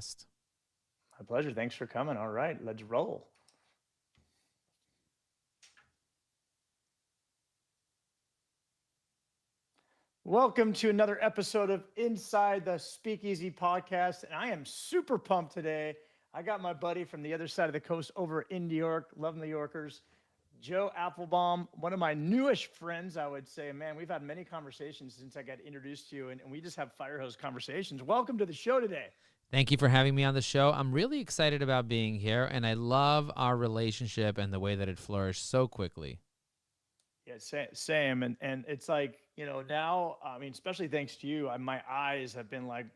podcast. My pleasure. Thanks for coming. All right, let's roll. Welcome to another episode of Inside the Speakeasy podcast. And I am super pumped today. I got my buddy from the other side of the coast over in New York, love New Yorkers, Joe Apfelbaum, one of my newish friends, I would say. Man, we've had many conversations since I got introduced to you, and we just have fire hose conversations. Welcome to the show today. Thank you for having me on the show. I'm really excited about being here, and I love our relationship and the way that it flourished so quickly. Yeah, same. And it's like, now, I mean, especially thanks to you, my eyes have been like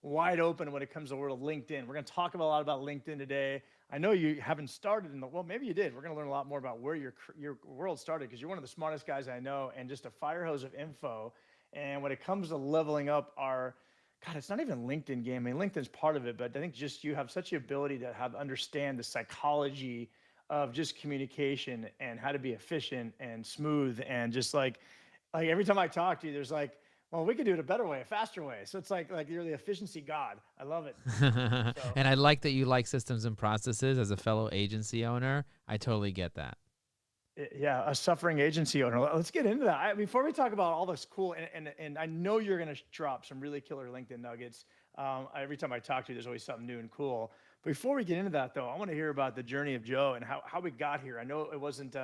wide open when it comes to the world of LinkedIn. We're going to talk about a lot about LinkedIn today. I know you haven't started well, maybe you did. We're going to learn a lot more about where your world started because you're one of the smartest guys I know and just a fire hose of info. And when it comes to leveling up God, it's not even LinkedIn game. I mean, LinkedIn's part of it, but I think just you have such the ability to have understand the psychology of just communication and how to be efficient and smooth and just like every time I talk to you, there's like, well, we could do it a better way, a faster way. So it's like you're the efficiency god. I love it. So And I like that you like systems and processes as a fellow agency owner. I totally get that. yeah, a suffering agency owner. Let's get into that. Before we talk about all this cool, and I know you're going to drop some really killer LinkedIn nuggets. Every time I talk to you, there's always something new and cool. Before we get into that, though, I want to hear about the journey of Joe and how we got here. I know it wasn't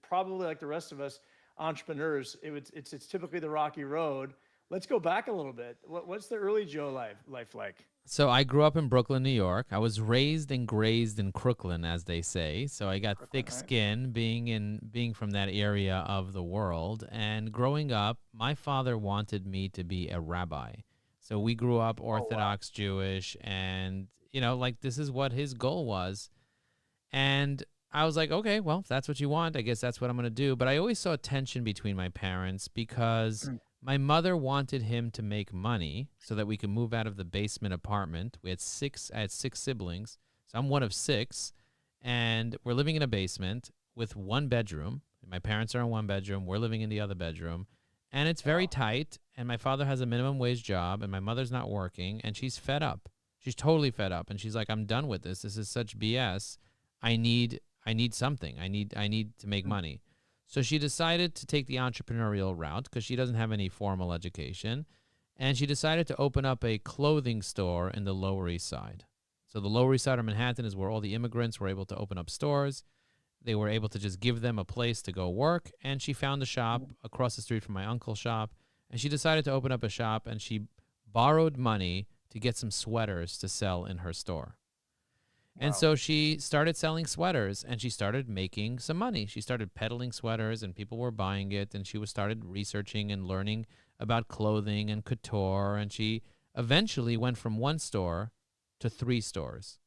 probably like the rest of us entrepreneurs. It's typically the rocky road. Let's go back a little bit. What's the early Joe life like? So I grew up in Brooklyn, New York. I was raised and grazed in Crooklyn, as they say. So I got Brooklyn, thick right? skin being from that area of the world. And growing up, my father wanted me to be a rabbi. So we grew up Oh wow. Orthodox Jewish, and like this is what his goal was. And I was like, okay, well, if that's what you want, I guess that's what I'm going to do. But I always saw tension between my parents because Mm. my mother wanted him to make money so that we could move out of the basement apartment. I had six siblings. So I'm one of six. And we're living in a basement with one bedroom. My parents are in one bedroom. We're living in the other bedroom. And it's very Wow. tight. And my father has a minimum wage job. And my mother's not working. And she's fed up. She's totally fed up. And she's like, I'm done with this. This is such BS. I need something. I need to make Mm. money. So she decided to take the entrepreneurial route because she doesn't have any formal education. And she decided to open up a clothing store in the Lower East Side. So the Lower East Side of Manhattan is where all the immigrants were able to open up stores. They were able to just give them a place to go work. And she found a shop across the street from my uncle's shop. And she decided to open up a shop, and she borrowed money to get some sweaters to sell in her store. And Wow. so she started selling sweaters, and she started making some money. She started peddling sweaters and people were buying it, and she was started researching and learning about clothing and couture, and she eventually went from one store to three stores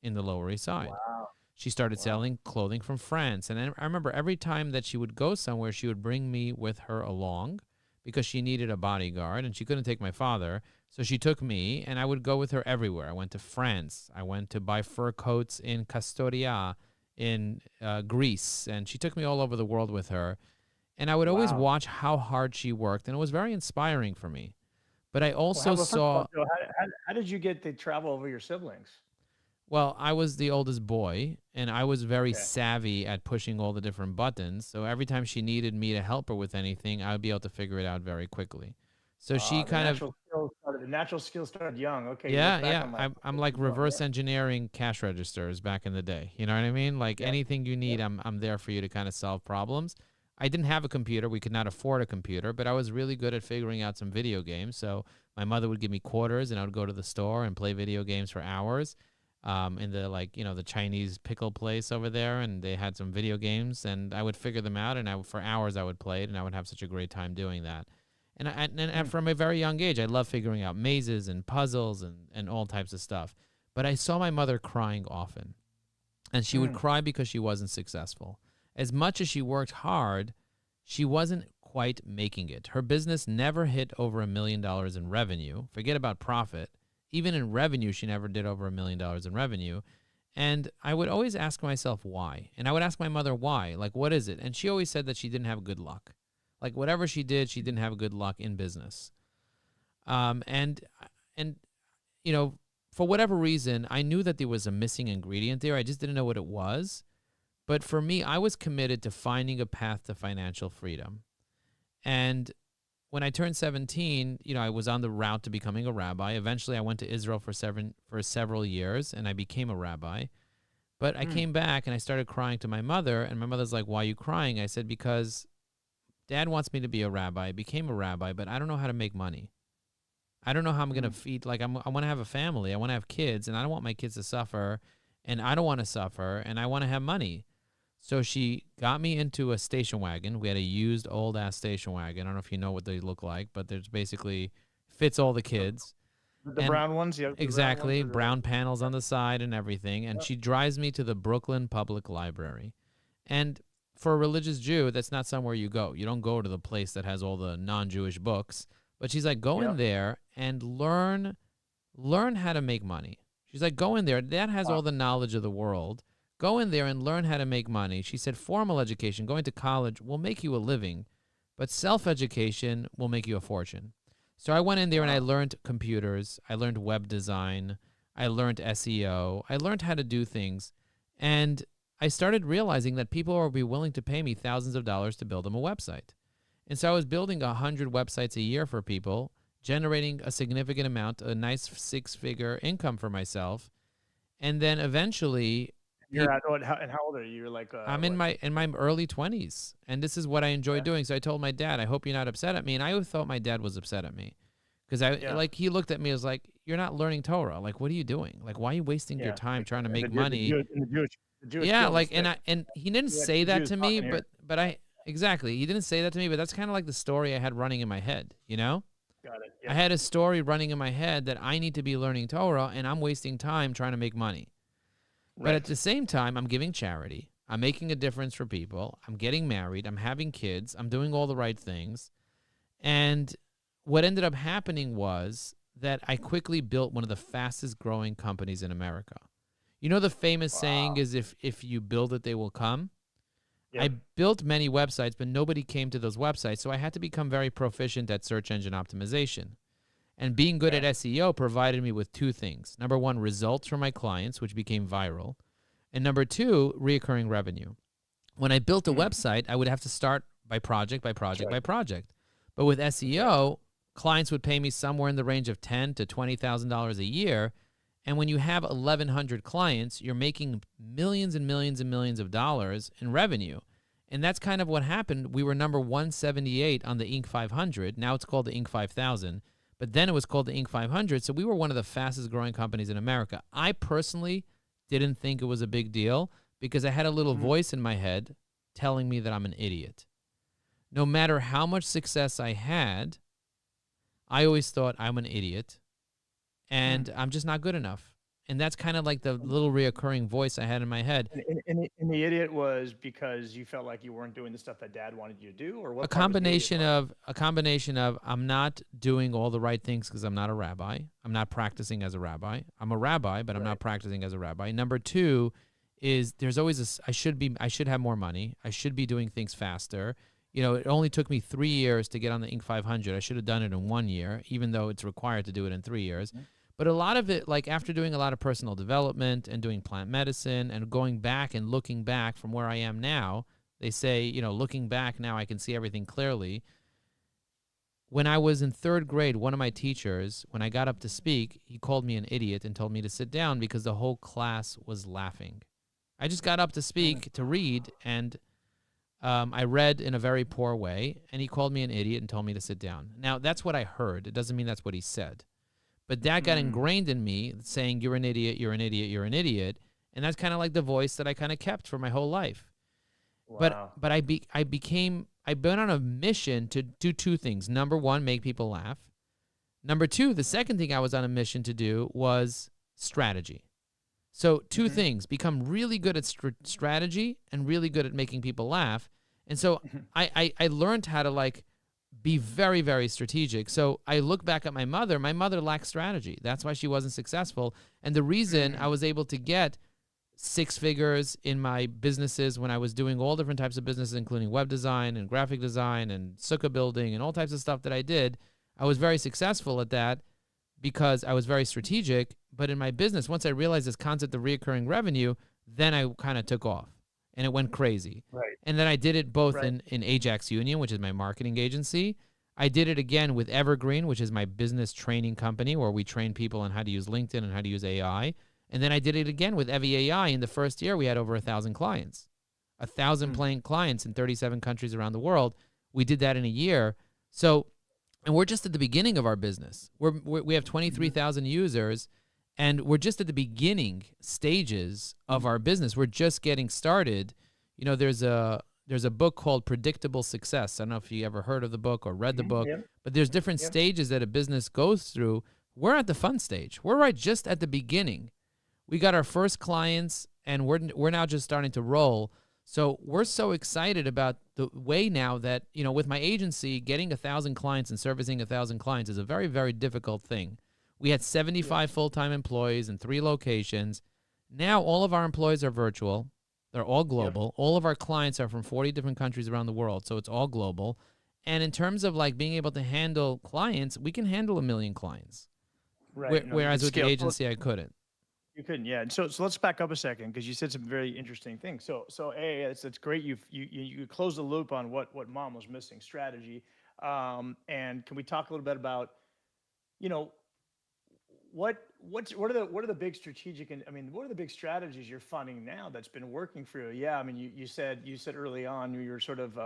in the Lower East Side. Wow. She started Wow. selling clothing from France, and I remember every time that she would go somewhere, she would bring me with her along because she needed a bodyguard and she couldn't take my father. So she took me, and I would go with her everywhere. I went to France. I went to buy fur coats in Castoria in Greece. And she took me all over the world with her. And I would always Wow. watch how hard she worked. And it was very inspiring for me. But I Well, also first of all, saw, Joe, how did you get to travel over your siblings? well, I was the oldest boy, and I was very Okay. savvy at pushing all the different buttons. So every time she needed me to help her with anything, I would be able to figure it out very quickly. So she The kind of, natural skills started young. Okay, you look yeah, back yeah. on like, I'm okay, like keep going. Yeah. reverse engineering cash registers back in the day. You know what I mean? Like Yeah. anything you Yeah. need, I'm there for you to kind of solve problems. I didn't have a computer. We could not afford a computer, but I was really good at figuring out some video games. So my mother would give me quarters, and I would go to the store and play video games for hours. In the like the Chinese pickle place over there, and they had some video games, and I would figure them out, and for hours I would play it, and I would have such a great time doing that. And Mm. from a very young age, I love figuring out mazes and puzzles and all types of stuff. But I saw my mother crying often, and she would Mm. cry because she wasn't successful. As much as she worked hard, she wasn't quite making it. Her business never hit over $1 million in revenue. Forget about profit. Even in revenue, she never did over $1 million in revenue. And I would always ask myself why. And I would ask my mother why. Like, what is it? And she always said that she didn't have good luck. Like, whatever she did, she didn't have good luck in business. Um, and and you know, for whatever reason, I knew that there was a missing ingredient there. I just didn't know what it was. But for me, I was committed to finding a path to financial freedom. And when I turned 17, I was on the route to becoming a rabbi. Eventually, I went to Israel for several years, and I became a rabbi. But I came back, and I started crying to my mother, and my mother's like, "Why are you crying?" I said, "Because Dad wants me to be a rabbi. I became a rabbi, but I don't know how to make money. I don't know how I'm going to feed. Like, I want to have a family. I want to have kids, and I don't want my kids to suffer, and I don't want to suffer, and I want to have money." So she got me into a station wagon. We had a used old-ass station wagon. I don't know if you know what they look like, but there's basically fits all the kids. The brown ones? Yeah, exactly. Brown panels on the side and everything. And she drives me to the Brooklyn Public Library. And for a religious Jew, that's not somewhere you go. You don't go to the place that has all the non-Jewish books. But she's like, go in there and learn how to make money. She's like, go in there. That has all the knowledge of the world. Go in there and learn how to make money. She said formal education, going to college, will make you a living, but self-education will make you a fortune. So I went in there and I learned computers. I learned web design. I learned SEO. I learned how to do things. And I started realizing that people would be willing to pay me thousands of dollars to build them a website. And so I was building 100 websites a year for people, generating a significant amount, a nice six-figure income for myself. And then eventually... and how old are you? You're like I'm in my early 20s, and this is what I enjoy doing. So I told my dad, I hope you're not upset at me. And I always thought my dad was upset at me because he looked at me as like, you're not learning Torah. Like, what are you doing? Like, why are you wasting your time trying to make money? The Jewish and he didn't say that to me, but I exactly, he didn't say that to me, but that's kind of like the story I had running in my head, Got it. Yeah. I had a story running in my head that I need to be learning Torah, and I'm wasting time trying to make money. Right. But at the same time, I'm giving charity. I'm making a difference for people. I'm getting married. I'm having kids. I'm doing all the right things. And what ended up happening was that I quickly built one of the fastest growing companies in America. You know, the famous saying is if you build it, they will come. Yep. I built many websites, but nobody came to those websites. So I had to become very proficient at search engine optimization. And being good at SEO provided me with two things. Number one, results from my clients, which became viral. And number two, reoccurring revenue. When I built a website, I would have to start by project, by project, by project. But with SEO, clients would pay me somewhere in the range of $10,000 to $20,000 a year. And when you have 1,100 clients, you're making millions and millions and millions of dollars in revenue. And that's kind of what happened. We were number 178 on the Inc. 500. Now it's called the Inc. 5000. But then it was called the Inc. 500, so we were one of the fastest growing companies in America. I personally didn't think it was a big deal because I had a little voice in my head telling me that I'm an idiot. No matter how much success I had, I always thought I'm an idiot and I'm just not good enough. And that's kind of like the little reoccurring voice I had in my head. And the idiot was because you felt like you weren't doing the stuff that Dad wanted you to do, or what? A combination of I'm not doing all the right things because I'm not a rabbi. I'm not practicing as a rabbi. I'm a rabbi, but I'm not practicing as a rabbi. Number two is there's always I should have more money. I should be doing things faster. It only took me 3 years to get on the Inc. 500. I should have done it in 1 year, even though it's required to do it in 3 years. But a lot of it, like after doing a lot of personal development and doing plant medicine and going back and looking back from where I am now, they say, looking back now, I can see everything clearly. When I was in third grade, one of my teachers, when I got up to speak, he called me an idiot and told me to sit down because the whole class was laughing. I just got up to speak, to read, and I read in a very poor way, and he called me an idiot and told me to sit down. Now, that's what I heard. It doesn't mean that's what he said. But that got ingrained in me saying, you're an idiot, you're an idiot, you're an idiot. And that's kind of like the voice that I kind of kept for my whole life. Wow. But I've been on a mission to do two things. Number one, make people laugh. Number two, the second thing I was on a mission to do was strategy. So two things, become really good at strategy and really good at making people laugh. And so I learned how to be very, very strategic. So I look back at my mother. My mother lacked strategy. That's why she wasn't successful. And the reason I was able to get 6 figures in my businesses when I was doing all different types of businesses, including web design and graphic design and sukkah building and all types of stuff that I did, I was very successful at that because I was very strategic. But in my business, once I realized this concept of reoccurring revenue, then I kind of took off and it went crazy. Right. And then I did it both Right. in Ajax Union, which is my marketing agency. I did it again with Evergreen, which is my business training company where we train people on how to use LinkedIn and how to use AI. And then I did it again with Evie AI. In the first year, we had over 1,000 clients, 1,000 paying clients in 37 countries around the world. We did that in a year. So, and we're just at the beginning of our business. We have 23,000 users, and we're just at the beginning stages of our business. We're just getting started. You know, there's a book called Predictable Success. I don't know if you ever heard of the book or read the book, Yep. but there's different Yep. stages that a business goes through. We're at the fun stage. We're right just at the beginning. We got our first clients, and we're now just starting to roll. So we're so excited about the way now that, you know, with my agency, getting 1,000 clients and servicing 1,000 clients is a very, very difficult thing. We had 75 full-time employees in 3 locations. Now all of our employees are virtual. They're all global. Yep. All of our clients are from 40 different countries around the world, so it's all global. And in terms of like being able to handle clients, we can handle 1 million clients. Right. Whereas with the agency, I couldn't. You couldn't, yeah. So let's back up a second because you said some very interesting things. So it's great you closed the loop on what mom was missing, strategy. And can we talk a little bit about, you know, what are the big strategic and what are the big strategies you're finding now that's been working for you? Yeah, I mean you said early on you were sort of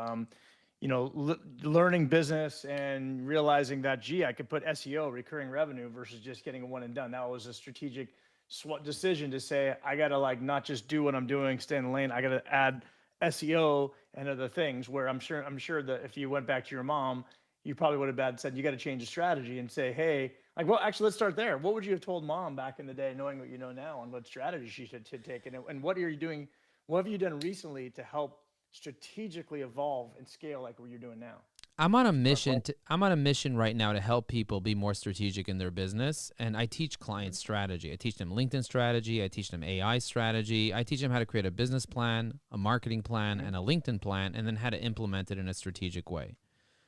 learning business and realizing that I could put SEO, recurring revenue, versus just getting a one and done. That was a strategic decision to say, I got to like not just do what I'm doing, stay in the lane. I got to add SEO and other things where I'm sure that if you went back to your mom, you probably would have said, you got to change the strategy and say, hey, like, well, actually, let's start there. What would you have told mom back in the day, knowing what you know now, and what strategy she should take? And what are you doing? What have you done recently to help strategically evolve and scale like what you're doing now? I'm on a mission right now to help people be more strategic in their business, and I teach clients strategy. I teach them LinkedIn strategy. I teach them AI strategy. I teach them how to create a business plan, a marketing plan, and a LinkedIn plan, and then how to implement it in a strategic way.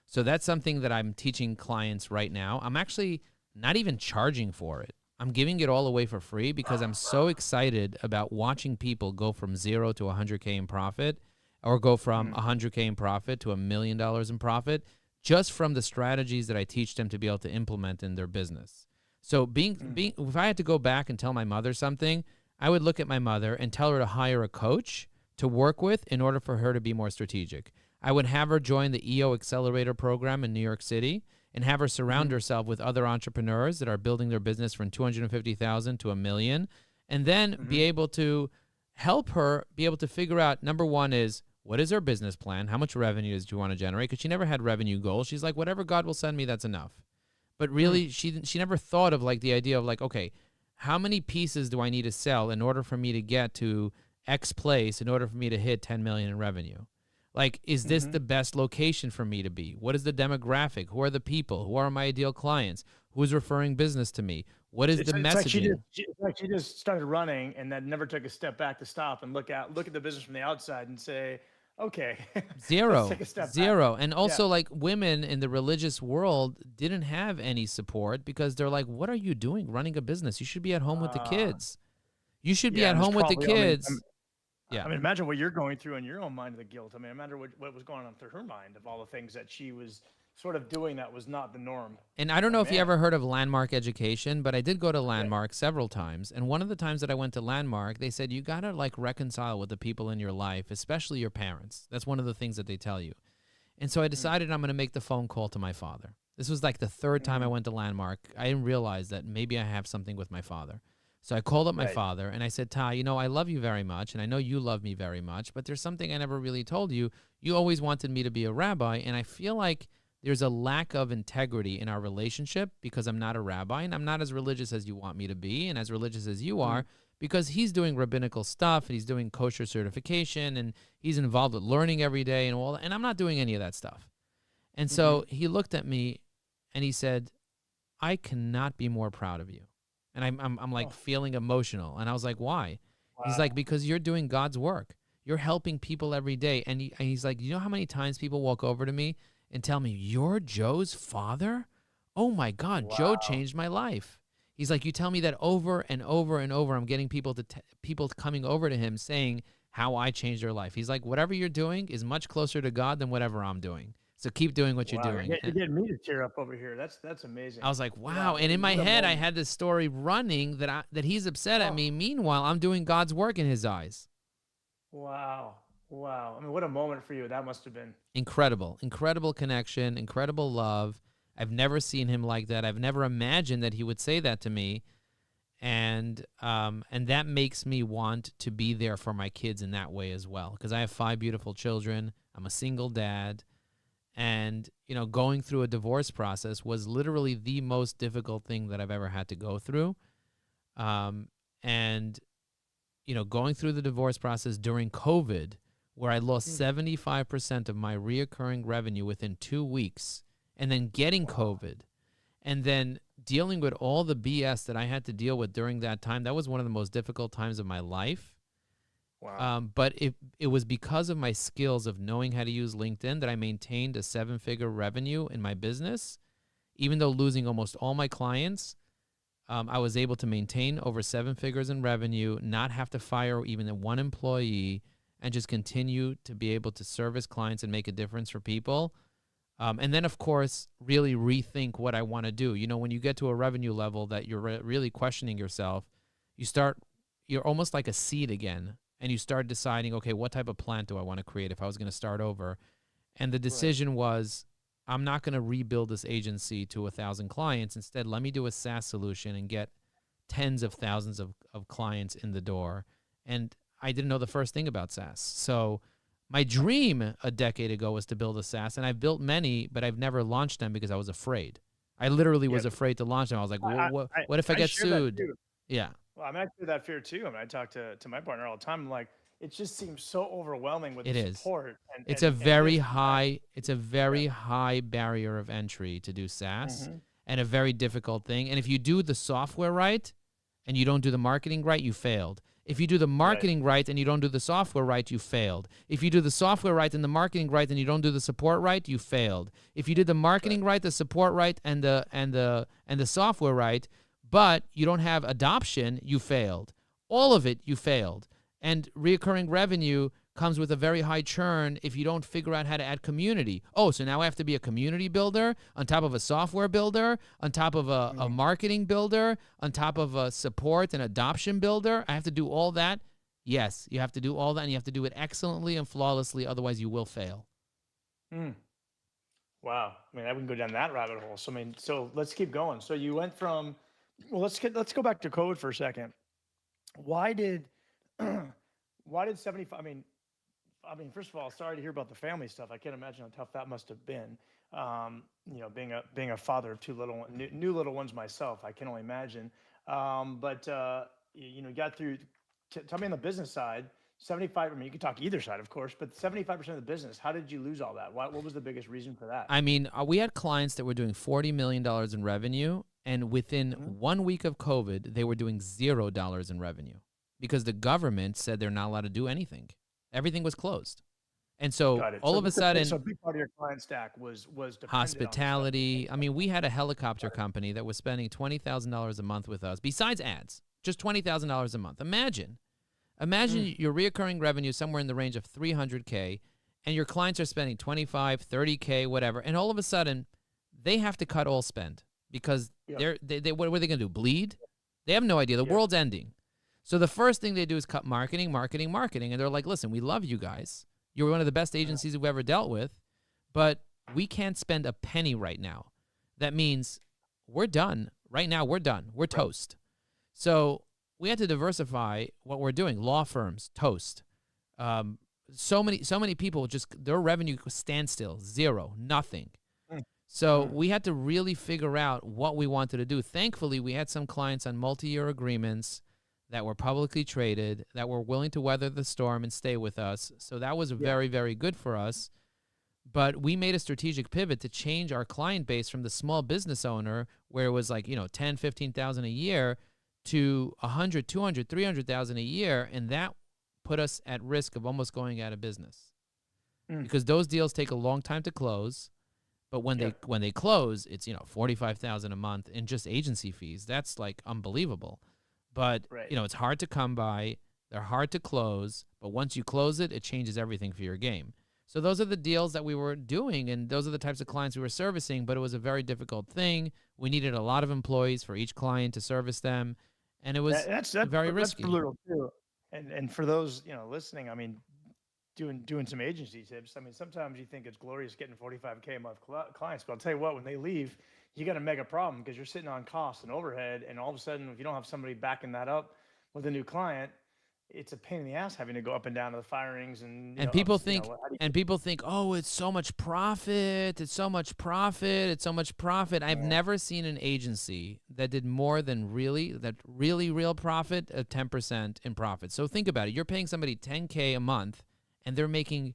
So that's something that I'm teaching clients right now. I'm actually not even charging for it. I'm giving it all away for free because I'm so excited about watching people go from 0 to 100K in profit, or go from 100K in profit to $1 million in profit, just from the strategies that I teach them to be able to implement in their business. So if I had to go back and tell my mother something, I would look at my mother and tell her to hire a coach to work with in order for her to be more strategic. I would have her join the EO Accelerator program in New York City and have her surround herself with other entrepreneurs that are building their business from 250,000 to $1 million, and then be able to help her be able to figure out, number one is, what is her business plan? How much revenue does she want to generate? Because she never had revenue goals. She's like, whatever God will send me, that's enough. But really, she never thought of like the idea of like, okay, how many pieces do I need to sell in order for me to get to X place, in order for me to hit 10 million in revenue? Like, is this the best location for me to be? What is the demographic? Who are the people? Who are my ideal clients? Who's referring business to me? What is the messaging? She just started running and then never took a step back to stop and look at the business from the outside and say, okay, zero. let's take a step back. And also, like, women in the religious world didn't have any support because they're like, what are you doing running a business? You should be at home with the kids. You should be at home with the kids. I mean, imagine what you're going through in your own mind of the guilt. I mean, imagine what was going on through her mind of all the things that she was sort of doing that was not the norm. And I don't know if you ever heard of Landmark Education, but I did go to Landmark several times. And one of the times that I went to Landmark, they said, you got to like reconcile with the people in your life, especially your parents. That's one of the things that they tell you. And so I decided I'm going to make the phone call to my father. This was like the third time I went to Landmark. I didn't realize that maybe I have something with my father. So I called up my father and I said, Ty, you know, I love you very much, and I know you love me very much, but there's something I never really told you. You always wanted me to be a rabbi, and I feel like there's a lack of integrity in our relationship because I'm not a rabbi, and I'm not as religious as you want me to be and as religious as you are, because he's doing rabbinical stuff and he's doing kosher certification and he's involved with learning every day and all, and I'm not doing any of that stuff. And so he looked at me and he said, I cannot be more proud of you. And I'm like feeling emotional. And I was like, why? Wow. He's like, because you're doing God's work. You're helping people every day. And he's like, you know how many times people walk over to me and tell me, you're Joe's father? Oh my God, Joe changed my life. He's like, you tell me that over and over and over. I'm getting people people coming over to him saying how I changed their life. He's like, whatever you're doing is much closer to God than whatever I'm doing. So keep doing what you're Wow, doing. you're getting me to tear up over here. That's I amazing. was like, wow. Wow, And in my what a head, I moment. had this story running that he's upset at Oh, me. Meanwhile, I'm doing God's work in his eyes. wow, wow. I mean, what a moment for you that must have been. Incredible, incredible connection, incredible love. I've never seen him like that. I've never imagined that he would say that to me. And that makes me want to be there for my kids in that way as well, because I have 5 beautiful children. I'm a single dad. And, going through a divorce process was literally the most difficult thing that I've ever had to go through. And, going through the divorce process during COVID, where I lost Mm, 75% of my reoccurring revenue within 2 weeks, and then getting wow, COVID, and then dealing with all the BS that I had to deal with during that time. That was one of the most difficult times of my life. wow. But it was because of my skills of knowing how to use LinkedIn that I maintained a 7-figure revenue in my business. Even though losing almost all my clients, I was able to maintain over 7 figures in revenue, not have to fire even one employee, and just continue to be able to service clients and make a difference for people. And then, of course, really rethink what I want to do. When you get to a revenue level that you're really questioning yourself, you're almost like a seed again. And you start deciding, okay, what type of plant do I want to create if I was going to start over? And the Right. decision was, I'm not going to rebuild this agency to 1,000 clients. Instead, let me do a SaaS solution and get tens of thousands of clients in the door. And I didn't know the first thing about SaaS. So my dream a decade ago was to build a SaaS, and I've built many, but I've never launched them because I was afraid. I literally Yeah. was afraid to launch them. I was like, I what if I I get share that sued? too. Yeah, Well, I mean, I share that fear too. I mean, I talk to my partner all the time. I'm like, it just seems so overwhelming with the it is. support and It's a and very this and that. high, it's a Yeah. very high barrier of entry to do SaaS, Hmm. and a very difficult thing. And if you do the software right and you don't do the marketing right, you failed. If you do the Right. marketing right and you don't do the software right, you failed. If you do the software right and the marketing right and you don't do the support right, you failed. If you did the Right. marketing right, the support right, and the software right, but you don't have adoption, you failed. All of it, you failed. And reoccurring revenue comes with a very high churn if you don't figure out how to add community. Oh, so now I have to be a community builder on top of a software builder, on top of a Mm. marketing builder, on top of a support and adoption builder. I have to do all that. Yes, you have to do all that, and you have to do it excellently and flawlessly. Otherwise, you will fail. Mm. Wow. I mean, I wouldn't go down that rabbit hole. So I mean, so let's keep going. So you went from, well, let's go back to code for a second. Why did why did 75? I mean, first of all, sorry to hear about the family stuff. I can't imagine how tough that must have been. Being a father of two new little ones myself, I can only imagine. But you got through. Tell me on the business side, 75. I mean, you can talk either side, of course, but 75% of the business. How did you lose all that? What was the biggest reason for that? I mean, we had clients that were doing $40 million in revenue, and within Hmm. 1 week of COVID, they were doing $0 in revenue because the government said they're not allowed to do anything. Everything was closed. And so Got it. all So of a so sudden, a big part of your client stack was dependent on this stuff. hospitality, I mean, we had a helicopter company that was spending $20,000 a month with us, besides ads, just $20,000 a month. Imagine Mm, your reoccurring revenue somewhere in the range of 300K, and your clients are spending 25, 30K, whatever. And all of a sudden, they have to cut all spend because yep. what are they going to do? Bleed? They have no idea. The Yep. world's ending. So the first thing they do is cut marketing, marketing, marketing. And they're like, listen, we love you guys. You're one of the best Uh, agencies we've ever dealt with, but we can't spend a penny right now. That means we're done. Right now, we're done. We're right. toast. So we had to diversify what we're doing. Law firms, toast. Um, so many people just their revenue standstill, zero, nothing. Mm, So mm, we had to really figure out what we wanted to do. Thankfully, we had some clients on multi-year agreements that were publicly traded that were willing to weather the storm and stay with us. So that was yeah. very, very good for us. But we made a strategic pivot to change our client base from the small business owner where it was like, 10, 15,000 a year to 100, 200, 300,000 a year. And that put us at risk of almost going out of business Mm, because those deals take a long time to close. But Yep. when they close, it's 45,000 a month in just agency fees. That's like unbelievable. But Right. it's hard to come by. They're hard to close. But once you close it, it changes everything for your game. So those are the deals that we were doing, and those are the types of clients we were servicing. But it was a very difficult thing. We needed a lot of employees for each client to service them, and it was very That's risky. brutal too. And for those listening, I mean, doing some agency tips. I mean, sometimes you think it's glorious getting 45K a month clients, but I'll tell you what, when they leave, you got a mega problem because you're sitting on costs and overhead, and all of a sudden, if you don't have somebody backing that up with a new client, it's a pain in the ass having to go up and down to the firings and And people think, oh, it's so much profit. It's so much profit. It's so much profit. I've yeah, never seen an agency that did more than really real profit of 10% in profit. So think about it. You're paying somebody 10K a month, and they're making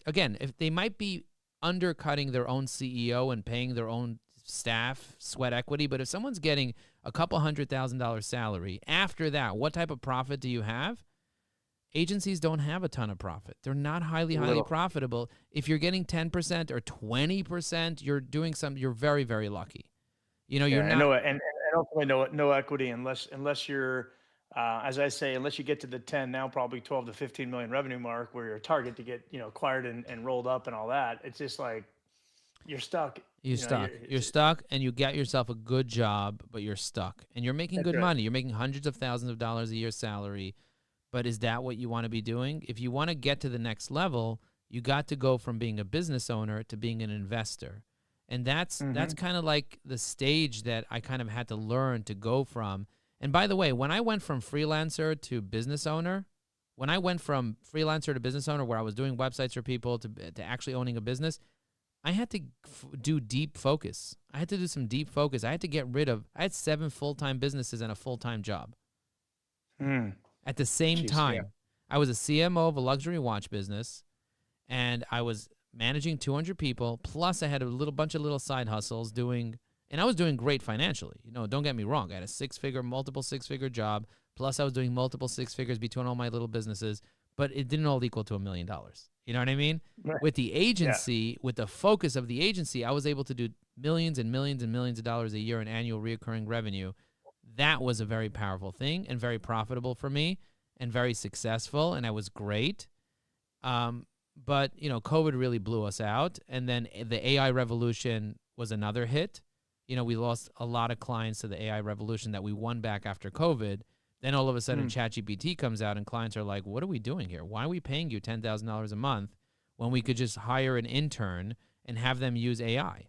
again, if they might be undercutting their own CEO and paying their own staff sweat equity, but if someone's getting a couple $100,000 salary, after that, what type of profit do you have? Agencies don't have a ton of profit. They're not highly little. profitable. If you're getting 10% or 20%, you're very, very lucky. You're Yeah, and not. ultimately no equity unless you're, as I say, unless you get to the 10 now probably 12 to 15 million revenue mark where you're a target to get acquired and rolled up and all that. It's just like you're stuck. You're stuck. You're stuck, and you get yourself a good job, but you're stuck. And you're making That's good right. money. You're making hundreds of thousands of dollars a year salary. But is that what you want to be doing? If you want to get to the next level, you got to go from being a business owner to being an investor. And that's Mm-hmm. kind of like the stage that I kind of had to learn to go from. And by the way, when I went from freelancer to business owner, when I went from freelancer to business owner where I was doing websites for people to actually owning a business, I had to do deep focus. I had to do some deep focus. I had 7 full-time businesses and a full-time job Mm. at the same Jeez, yeah. time. I was a CMO of a luxury watch business, and I was managing 200 people. Plus, I had a little bunch of little side hustles and I was doing great financially. Don't get me wrong. I had a multiple six-figure job. Plus, I was doing multiple six figures between all my little businesses, but it didn't all equal to $1 million. You know what I mean? Right. With the Yeah. agency, with the focus of the agency, I was able to do millions and millions and millions of dollars a year in annual recurring revenue. That was a very powerful thing and very profitable for me and very successful, and I was great. But COVID really blew us out, and then the AI revolution was another hit. We lost a lot of clients to the AI revolution that we won back after COVID. Then all of a sudden, Mm. ChatGPT comes out, and clients are like, "What are we doing here? Why are we paying you $10,000 a month when we could just hire an intern and have them use AI,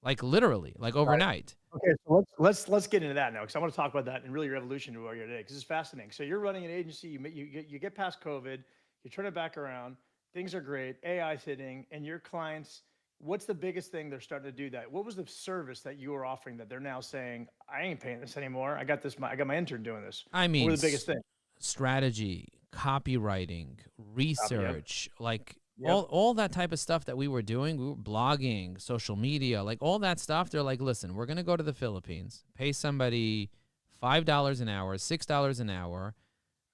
like literally, like Right. overnight?" Okay, so let's get into that now because I want to talk about that and really your evolution to where you're today because it's fascinating. So you're running an agency, you get past COVID, you turn it back around, things are great, AI's hitting, and your clients. What's the biggest thing they're starting to do that? What was the service that you were offering that they're now saying, I ain't paying this anymore. I got my intern doing this. I What mean, were the biggest thing? strategy, copywriting, Yep. research, like Yep. all that type of stuff that we were doing. We were blogging, social media, like all that stuff. They're like, listen, we're gonna go to the Philippines, pay somebody $5 an hour, $6 an hour,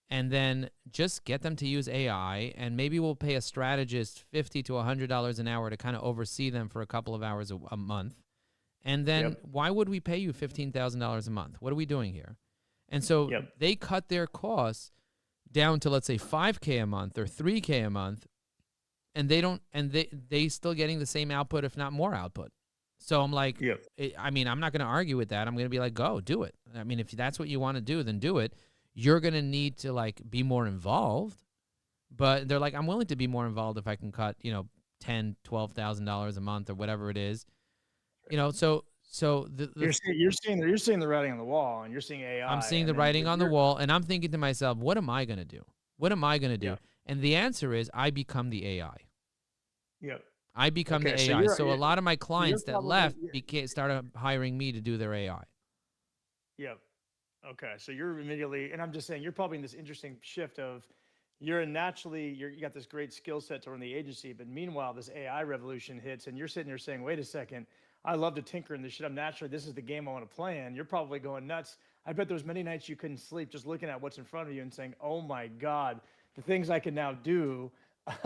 and then just get them to use AI, and maybe we'll pay a strategist $50 to $100 an hour to kind of oversee them for a couple of hours a month. And then Yep. why would we pay you $15,000 a month? What are we doing here? And so Yep. they cut their costs down to, let's say, 5K a month or 3K a month, and they still getting the same output, if not more output. So I'm like, Yep. I mean, I'm not going to argue with that. I'm going to be like, go do it. I mean, if that's what you want to do, then do it. You're going to need to like be more involved, but they're like, I'm willing to be more involved if I can cut, $10,000, $12,000 a month or whatever it is. So You're seeing the writing on the wall, and you're seeing I'm AI, seeing the and then writing with on the your wall, and I'm thinking to myself, what am I going to do? What am I going to do? yeah. And the answer is I become the AI. Yep. I become Okay, the so AI. So a lot of my you're clients that probably left started hiring me to do their AI. yep. Okay, so you're immediately, and I'm just saying, you're probably in this interesting shift of you got this great skill set to run the agency, but meanwhile, this AI revolution hits, and you're sitting there saying, "Wait a second, I love to tinker in this shit. I'm naturally, this is the game I want to play in." You're probably going nuts. I bet there was many nights you couldn't sleep just looking at what's in front of you and saying, "Oh my God, the things I can now do." You're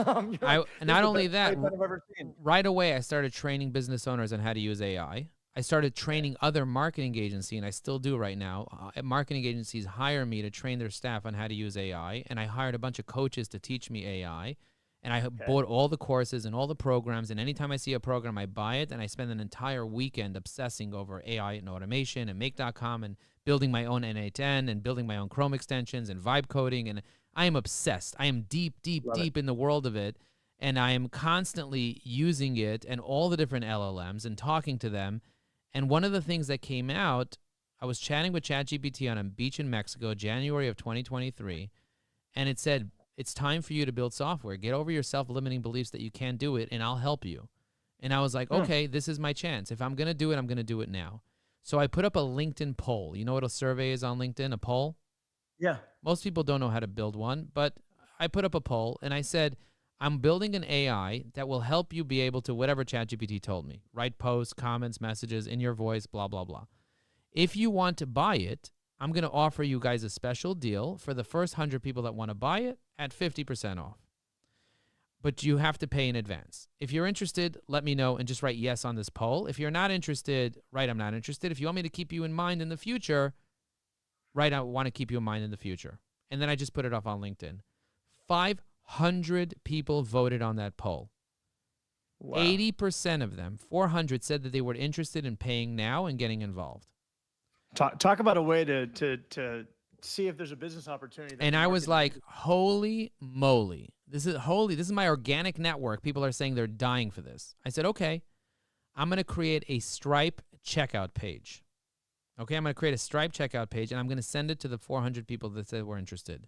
I like, this is not the only best that, place I've ever seen. right away I started training business owners on how to use AI. I started Okay. training other marketing agencies, and I still do right now. Marketing agencies hire me to train their staff on how to use AI, and I hired a bunch of coaches to teach me AI. And I Okay. bought all the courses and all the programs, and anytime I see a program, I buy it, and I spend an entire weekend obsessing over AI and automation and Make.com and building my own N8N and building my own Chrome extensions and vibe coding. And I am obsessed. I am deep, deep, Love it. deep in the world of it, and I am constantly using it and all the different LLMs and talking to them. And one of the things that came out, I was chatting with ChatGPT on a beach in Mexico, January of 2023, and it said, it's time for you to build software. Get over your self-limiting beliefs that you can't do it, and I'll help you. And I was like, Hmm. okay, this is my chance. If I'm going to do it, I'm going to do it now. So I put up a LinkedIn poll. You know what a survey is on LinkedIn, a poll? Yeah. Most people don't know how to build one, but I put up a poll, and I said, I'm building an AI that will help you be able to, whatever ChatGPT told me, write posts, comments, messages in your voice, blah, blah, blah. If you want to buy it, I'm going to offer you guys a special deal for the first 100 people that want to buy it at 50% off. But you have to pay in advance. If you're interested, let me know and just write yes on this poll. If you're not interested, write I'm not interested. If you want me to keep you in mind in the future, write I want to keep you in mind in the future. And then I just put it off on LinkedIn. 500 people voted on that poll. Wow. 80% of them, 400, said that they were interested in paying now and getting involved. Talk about a way to see if there's a business opportunity. That And can I was market like, holy moly. This is my organic network. People are saying they're dying for this. I said, okay, I'm going to create a Stripe checkout page. Okay, I'm going to create a Stripe checkout page, and I'm going to send it to the 400 people that said were interested.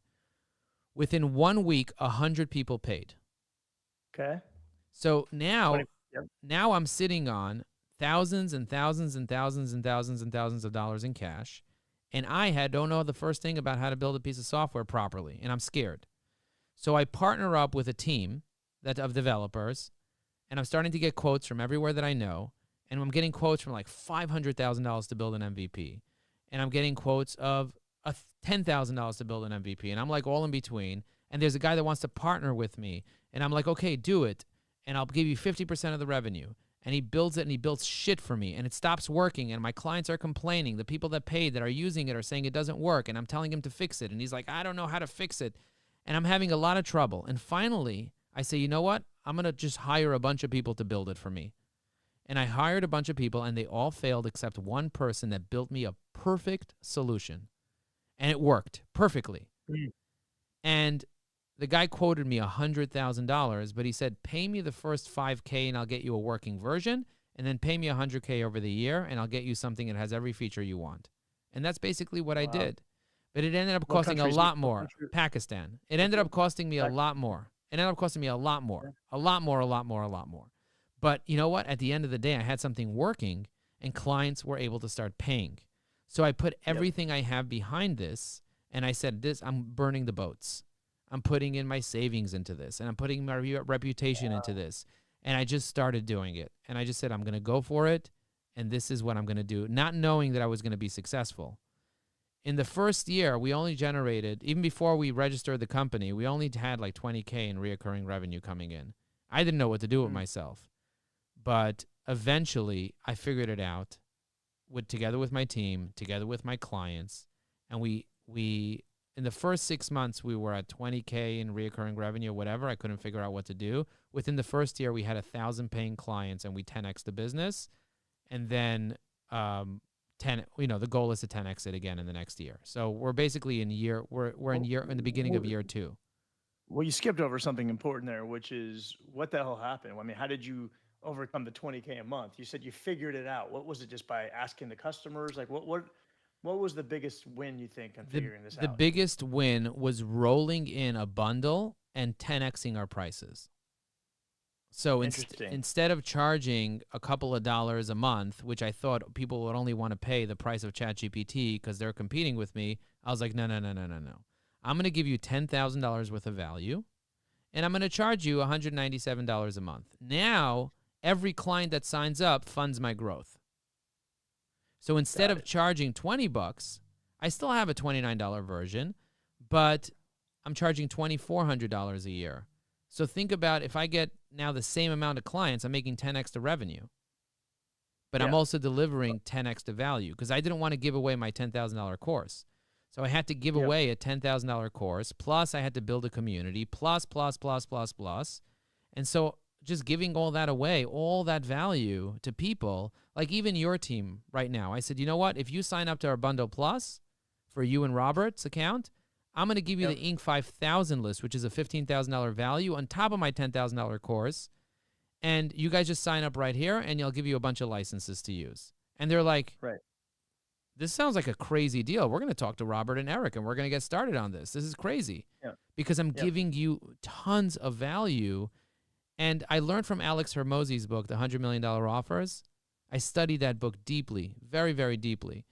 Within 1 week, 100 people paid. Okay. So now, 20, yep. now I'm sitting on thousands and thousands and thousands and thousands and thousands of dollars in cash, and don't know the first thing about how to build a piece of software properly, and I'm scared. So I partner up with a team of developers, and I'm starting to get quotes from everywhere that I know, and I'm getting quotes from like $500,000 to build an MVP, and I'm getting quotes of $10,000 to build an MVP, and I'm like all in between. And there's a guy that wants to partner with me, and I'm like, okay, do it, and I'll give you 50% of the revenue. And he builds it, and he builds shit for me, and it stops working, and my clients are complaining. The people that paid that are using it are saying it doesn't work, and I'm telling him to fix it, and he's like, I don't know how to fix it, and I'm having a lot of trouble. And finally, I say, you know what? I'm going to just hire a bunch of people to build it for me. And I hired a bunch of people, and they all failed except one person that built me a perfect solution. And it worked perfectly. Mm. And the guy quoted me $100,000, but he said, pay me the first $5K and I'll get you a working version, and then pay me $100K over the year and I'll get you something that has every feature you want. And that's basically what I did. But it ended up What costing a countries- lot what more. country- Pakistan. It ended up costing me a lot more. It ended up costing me a lot more. A lot more, a lot more, a lot more. But you know what? At the end of the day, I had something working and clients were able to start paying. So I put everything I have behind this, and I said, I'm burning the boats. I'm putting in my savings into this, and I'm putting my reputation into this. And I just started doing it. And I just said, I'm going to go for it, and this is what I'm going to do, not knowing that I was going to be successful. In the first year, we only generated, even before we registered the company, we only had like $20K in reoccurring revenue coming in. I didn't know what to do with myself. But eventually, I figured it out together with my team, together with my clients, and we in the first 6 months, we were at $20K in reoccurring revenue or whatever. I couldn't figure out what to do. Within the first year, we had 1,000 paying clients, and we 10x the business. And then the goal is to 10x it again in the next year. So we're basically in the beginning of year 2. Well, you skipped over something important there, which is what the hell happened? I mean, how did you overcome the 20K a month? You said you figured it out. What was it, just by asking the customers? Like what was the biggest win, you think, in figuring this out? The biggest win was rolling in a bundle and 10xing our prices. So instead of charging a couple of dollars a month, which I thought people would only want to pay the price of ChatGPT because they're competing with me, I was like, no. I'm going to give you $10,000 worth of value, and I'm going to charge you $197 a month. Now, every client that signs up funds my growth. So instead of charging $20, I still have a $29 version, but I'm charging $2,400 a year. So think about if I get now the same amount of clients, I'm making 10x the revenue. But I'm Yeah. also delivering 10x the value because I didn't want to give away my $10,000 course. So I had to give Yep. away a $10,000 course, plus I had to build a community, plus. And so just giving all that away, all that value to people, like even your team right now, I said, you know what? If you sign up to our Bundle Plus for you and Robert's account, I'm going to give you Yep. the Inc. 5000 list, which is a $15,000 value on top of my $10,000 course. And you guys just sign up right here, and I'll give you a bunch of licenses to use. And they're like, Right. this sounds like a crazy deal. We're going to talk to Robert and Eric, and we're going to get started on this. This is crazy. Yeah. Because I'm Yep. giving you tons of value. And I learned from Alex Hermosi's book, The $100 Million Offers. I studied that book deeply, very, very deeply.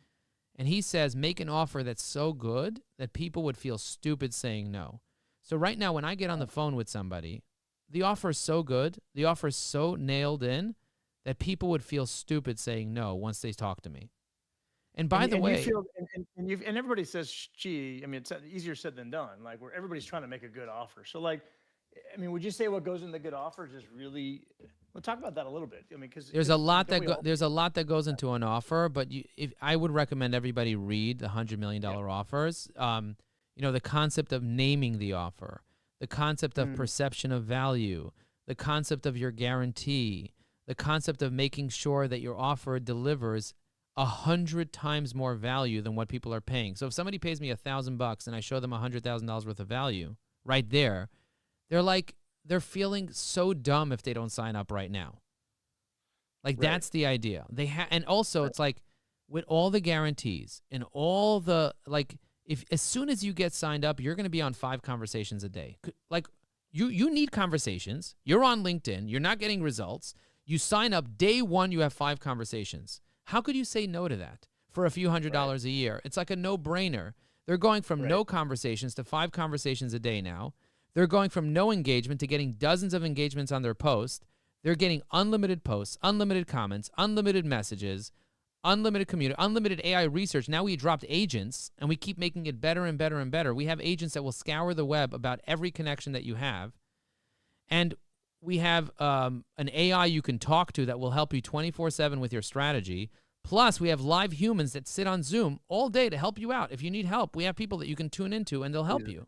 And he says, make an offer that's so good that people would feel stupid saying no. So right now, when I get on the phone with somebody, the offer is so good, the offer is so nailed in that people would feel stupid saying no once they talk to me. And by the way, you feel, and everybody says, gee, I mean, it's easier said than done. Like where everybody's trying to make a good offer. So like, I mean, would you say what goes in the good offer is just really? We'll talk about that a little bit. I mean, because there's a lot that goes into an offer, but if I would recommend everybody read the $100 million offers. The concept of naming the offer, the concept of perception of value, the concept of your guarantee, the concept of making sure that your offer delivers 100 times more value than what people are paying. So if somebody pays me $1,000 and I show them $100,000 worth of value right there, they're feeling so dumb if they don't sign up right now. Like that's the idea. And also it's like with all the guarantees and all the if as soon as you get signed up, you're going to be on 5 conversations a day. Like you need conversations. You're on LinkedIn. You're not getting results. You sign up day 1, you have 5 conversations. How could you say no to that for a few $100s a year? It's like a no-brainer. They're going from no conversations to 5 conversations a day now. They're going from no engagement to getting dozens of engagements on their post. They're getting unlimited posts, unlimited comments, unlimited messages, unlimited community, unlimited AI research. Now we dropped agents, and we keep making it better and better and better. We have agents that will scour the web about every connection that you have. And we have an AI you can talk to that will help you 24/7 with your strategy. Plus, we have live humans that sit on Zoom all day to help you out. If you need help, we have people that you can tune into, and they'll help you.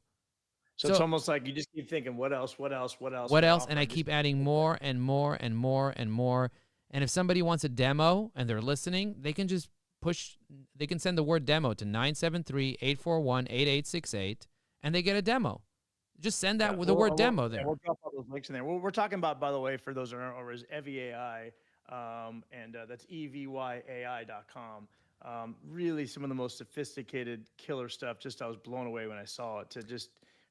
So it's almost like you just keep thinking, what else? And I keep adding more and more and more and more. And if somebody wants a demo and they're listening, they can just they can send the word demo to 973-841-8868, and they get a demo. Just send that with the word demo there. We'll drop all those links in there. We're talking about, by the way, for those that aren't over, is EvyAI, and that's EVYAI.com. Really some of the most sophisticated killer stuff. Just I was blown away when I saw it.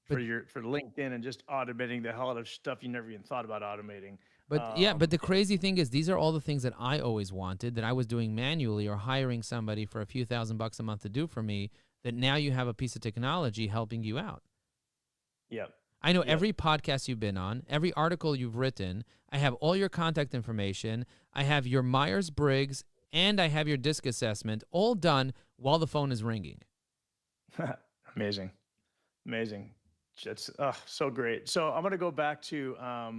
For LinkedIn and just automating the hell out of stuff you never even thought about automating. But the crazy thing is these are all the things that I always wanted that I was doing manually or hiring somebody for a few $1,000s a month to do for me, that now you have a piece of technology helping you out. Yep. I know every podcast you've been on, every article you've written. I have all your contact information. I have your Myers-Briggs, and I have your DISC assessment all done while the phone is ringing. Amazing. It's so great. So I'm going to go back to a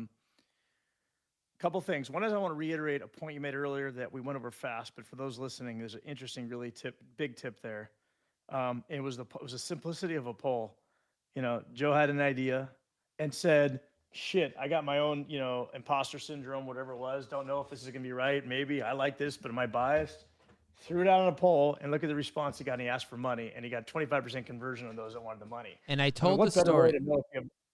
couple things. One is I want to reiterate a point you made earlier that we went over fast, but for those listening, there's an interesting, really big tip there. It was the simplicity of a poll. Joe had an idea and said, shit, I got my own, imposter syndrome, whatever it was. Don't know if this is going to be right. Maybe I like this, but am I biased? Threw it out on a poll, and look at the response he got. And he asked for money, and he got 25% conversion on those that wanted the money. And I told the story.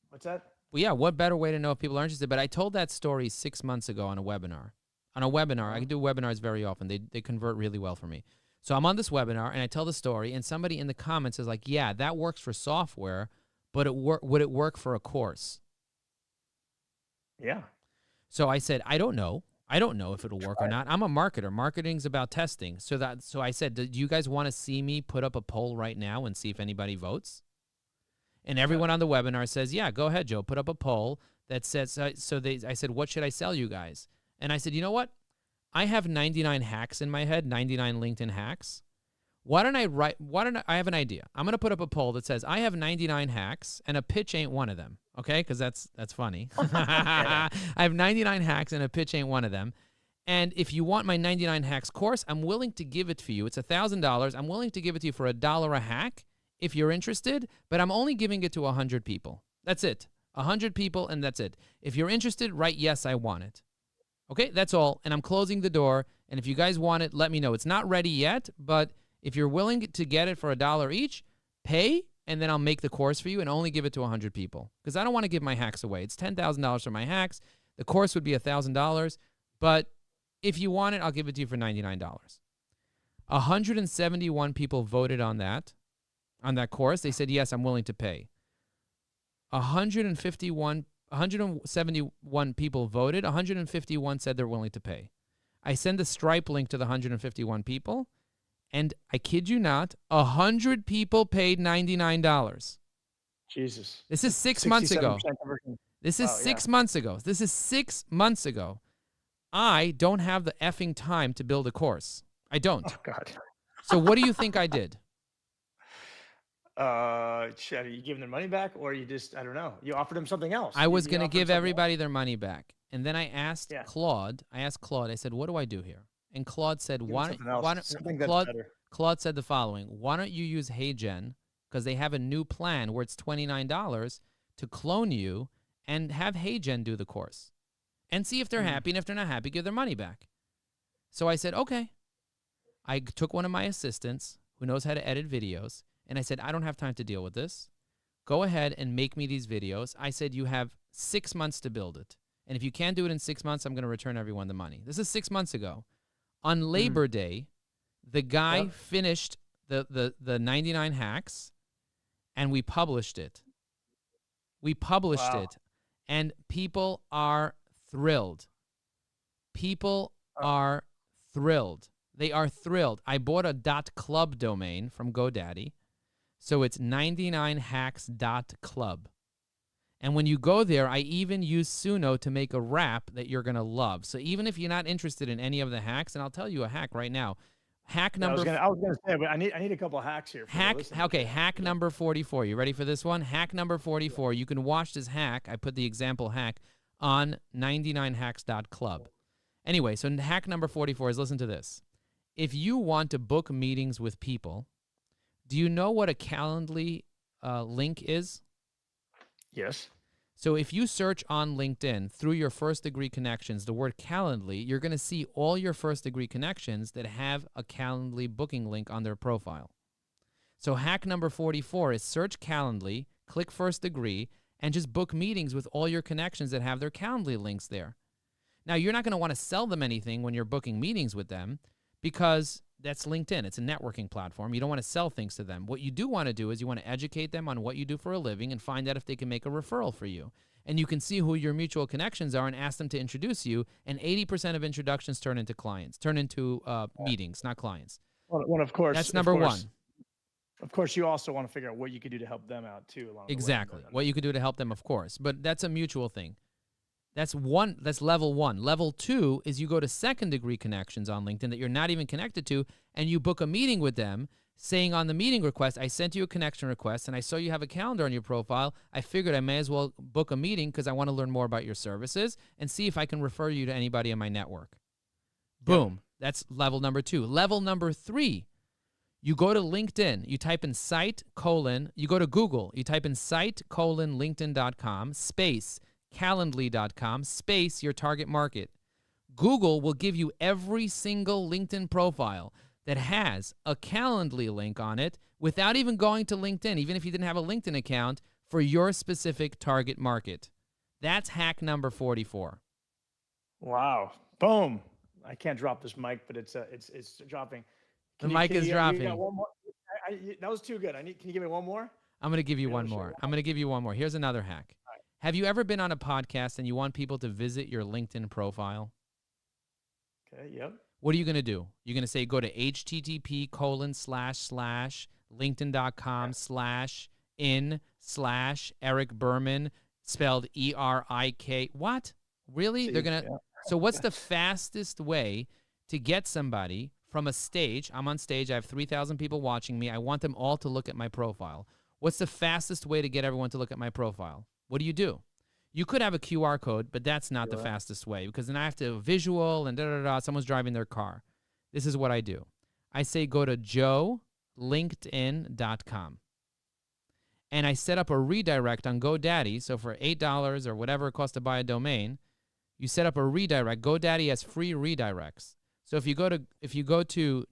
What's that? Well, yeah, what better way to know if people are interested? But I told that story 6 months ago on a webinar. I do webinars very often. They convert really well for me. So I'm on this webinar, and I tell the story, and somebody in the comments is like, yeah, that works for software, but would it work for a course? Yeah. So I said, I don't know. I don't know if it'll work or not. I'm a marketer. Marketing's about testing. So I said, do you guys want to see me put up a poll right now and see if anybody votes? And everyone on the webinar says, yeah, go ahead, Joe. Put up a poll that says, I said, what should I sell you guys? And I said, you know what? I have 99 hacks in my head, 99 LinkedIn hacks. I have an idea. I'm going to put up a poll that says, I have 99 hacks and a pitch ain't one of them. okay? Because that's funny. Yeah. I have 99 hacks, and a pitch ain't one of them. And if you want my 99 hacks course, I'm willing to give it for you. It's $1,000. I'm willing to give it to you for $1 a hack if you're interested, but I'm only giving it to 100 people. That's it. 100 people, and that's it. If you're interested, write yes, I want it. Okay, that's all. And I'm closing the door. And if you guys want it, let me know. It's not ready yet, but if you're willing to get it for $1 each, pay, and then I'll make the course for you and only give it to 100 people. Because I don't want to give my hacks away. It's $10,000 for my hacks. The course would be $1,000, but if you want it, I'll give it to you for $99. 171 people voted on that course. They said, yes, I'm willing to pay. 171 people voted. 151 said they're willing to pay. I send the Stripe link to the 151 people, and I kid you not, 100 people paid $99. Jesus. This is 6 months ago. Conversion. This is 6 months ago. This is 6 months ago. I don't have the effing time to build a course. I don't. Oh, God. So what do you think I did? Shit, you giving their money back, or you just, I don't know, you offered them something else? I was You going to offered give something everybody their money back. And then I asked Yeah. Claude, I said, what do I do here? And Claude said, else. Give them why something else, don't something that's Claude, better. Claude said the following: why don't you use HeyGen, because they have a new plan where it's $29 to clone you and have HeyGen do the course and see if they're happy, and if they're not happy, give their money back. So I said, okay. I took one of my assistants who knows how to edit videos, and I said, I don't have time to deal with this. Go ahead and make me these videos. I said, you have 6 months to build it. And if you can't do it in 6 months, I'm going to return everyone the money. This is 6 months ago. On Labor Day, the guy finished the 99 hacks, and we published it. We published it, and people are thrilled. People are thrilled. They are thrilled. I bought a .club domain from GoDaddy, so it's 99hacks.club. And when you go there, I even use Suno to make a wrap that you're going to love. So even if you're not interested in any of the hacks, and I'll tell you a hack right now. Hack number I was gonna say, but I need a couple of hacks here. Hack number 44. You ready for this one? Hack number 44. You can watch this hack. I put the example hack on 99hacks.club. Anyway, so hack number 44 is, listen to this. If you want to book meetings with people, do you know what a Calendly link is? Yes. So if you search on LinkedIn through your first-degree connections, the word Calendly, you're going to see all your first-degree connections that have a Calendly booking link on their profile. So hack number 44 is search Calendly, click first degree, and just book meetings with all your connections that have their Calendly links there. Now, you're not going to want to sell them anything when you're booking meetings with them because that's LinkedIn. It's a networking platform. You don't want to sell things to them. What you do want to do is you want to educate them on what you do for a living and find out if they can make a referral for you. And you can see who your mutual connections are and ask them to introduce you. And 80% of introductions turn into clients, turn into meetings, not clients. Well, of course. That's number one. Of course, you also want to figure out what you could do to help them out too. Exactly. What you could do to help them, of course. But that's a mutual thing. That's level one. Level two is you go to second-degree connections on LinkedIn that you're not even connected to, and you book a meeting with them, saying on the meeting request, I sent you a connection request, and I saw you have a calendar on your profile. I figured I may as well book a meeting because I want to learn more about your services and see if I can refer you to anybody in my network. Boom. Yep. That's level number two. Level number three, you go to LinkedIn. You type in you go to Google. You type in site:/LinkedIn.com space Calendly.com space your target market. Google will give you every single LinkedIn profile that has a Calendly link on it without even going to LinkedIn, even if you didn't have a LinkedIn account, for your specific target market. That's hack number 44. Wow. Boom. I can't drop this mic, but it's dropping. The mic is dropping. You got one more? That was too good. Can you give me one more? I'm going to give you one more. I'm going to give you one more. Here's another hack. Have you ever been on a podcast and you want people to visit your LinkedIn profile? Okay, yep. What are you going to do? You're going to say, go to http://linkedin.com/in/Eric Berman, spelled ERIK. What? Really? They're going to. So what's the fastest way to get somebody from a stage? I'm on stage. I have 3,000 people watching me. I want them all to look at my profile. What's the fastest way to get everyone to look at my profile? What do? You could have a QR code, but that's not the Sure. fastest way because then I have to visual and da-da-da. Someone's driving their car. This is what I do. I say go to joelinkedin.com. And I set up a redirect on GoDaddy. So for $8 or whatever it costs to buy a domain, you set up a redirect. GoDaddy has free redirects. So if you go to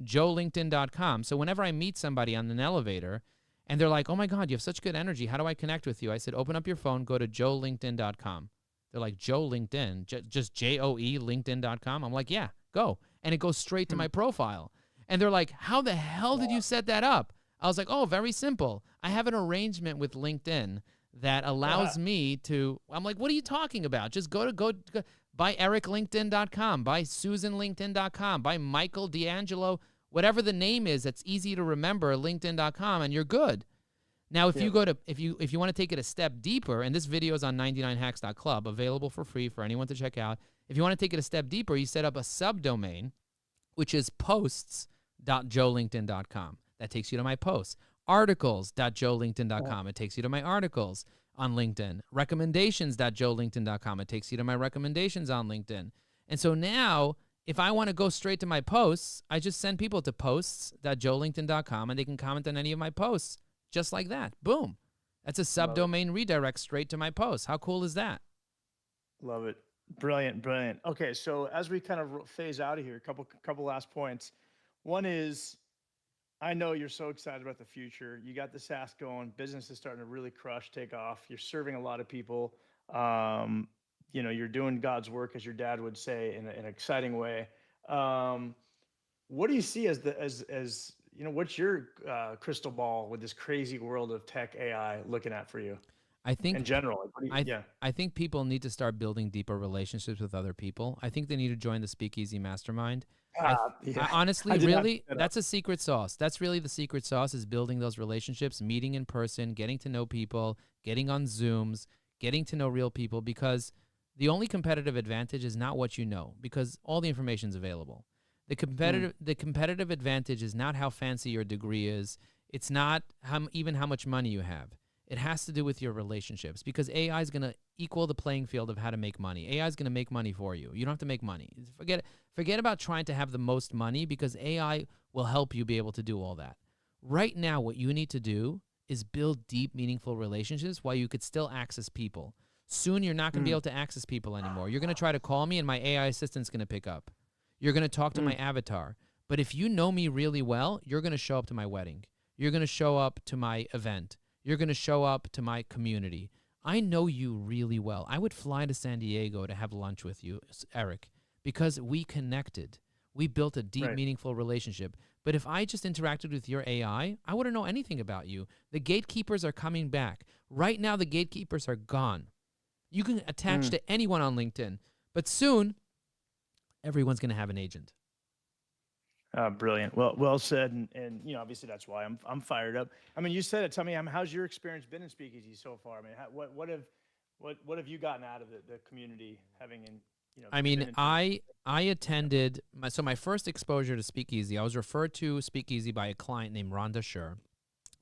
joelinkedin.com, so whenever I meet somebody on an elevator and they're like, "Oh my God, you have such good energy. How do I connect with you?" I said, "Open up your phone, go to joelinkedin.com." They're like, "Joe LinkedIn, just JOE LinkedIn.com." I'm like, "Yeah, go." And it goes straight to my profile. And they're like, "How the hell did you set that up?" I was like, "Oh, very simple. I have an arrangement with LinkedIn that allows me to," I'm like, "What are you talking about? Just go buy ericlinkedin.com, buy susanlinkedin.com, buy Michael D'Angelo, whatever the name is that's easy to remember, linkedin.com, and you're good." Now, if you go to if you want to take it a step deeper, and this video is on 99hacks.club, available for free for anyone to check out. If you want to take it a step deeper, you set up a subdomain, which is posts.joelinkedin.com. That takes you to my posts. Articles.joelinkedin.com. It takes you to my articles on LinkedIn. Recommendations.joelinkedin.com. It takes you to my recommendations on LinkedIn. And so now, if I want to go straight to my posts, I just send people to posts.joelinkedin.com and they can comment on any of my posts just like that. Boom. That's a subdomain redirect straight to my posts. How cool is that? Love it. Brilliant, brilliant. Okay, so as we kind of phase out of here, a couple last points. One is, I know you're so excited about the future. You got the SaaS going. Business is starting to really take off. You're serving a lot of people. You're doing God's work, as your dad would say, in an exciting way. What do you see as what's your crystal ball with this crazy world of tech AI looking at for you I think in general? I think people need to start building deeper relationships with other people. I think they need to join the Speakeasy Mastermind. I honestly, really, that's a secret sauce. That's really the secret sauce, is building those relationships, meeting in person, getting to know people, getting on Zooms, getting to know real people, because the only competitive advantage is not what you know, because all the information is available. The competitive advantage is not how fancy your degree is. It's not even how much money you have. It has to do with your relationships, because AI is going to equal the playing field of how to make money. AI is going to make money for you. You don't have to make money. Forget about trying to have the most money, because AI will help you be able to do all that. Right now, what you need to do is build deep, meaningful relationships while you could still access people. Soon, you're not going to be able to access people anymore. You're going to try to call me, and my AI assistant's going to pick up. You're going to talk to my avatar. But if you know me really well, you're going to show up to my wedding. You're going to show up to my event. You're going to show up to my community. I know you really well. I would fly to San Diego to have lunch with you, Eric, because we connected. We built a deep, meaningful relationship. But if I just interacted with your AI, I wouldn't know anything about you. The gatekeepers are coming back. Right now, the gatekeepers are gone. You can attach to anyone on LinkedIn, but soon, everyone's going to have an agent. Brilliant. Well said. And obviously that's why I'm fired up. I mean, you said it. Tell me, how's your experience been in Speakeasy so far? I mean, what have you gotten out of the community having in, I mean, I attended my first exposure to Speakeasy. I was referred to Speakeasy by a client named Rhonda Scher.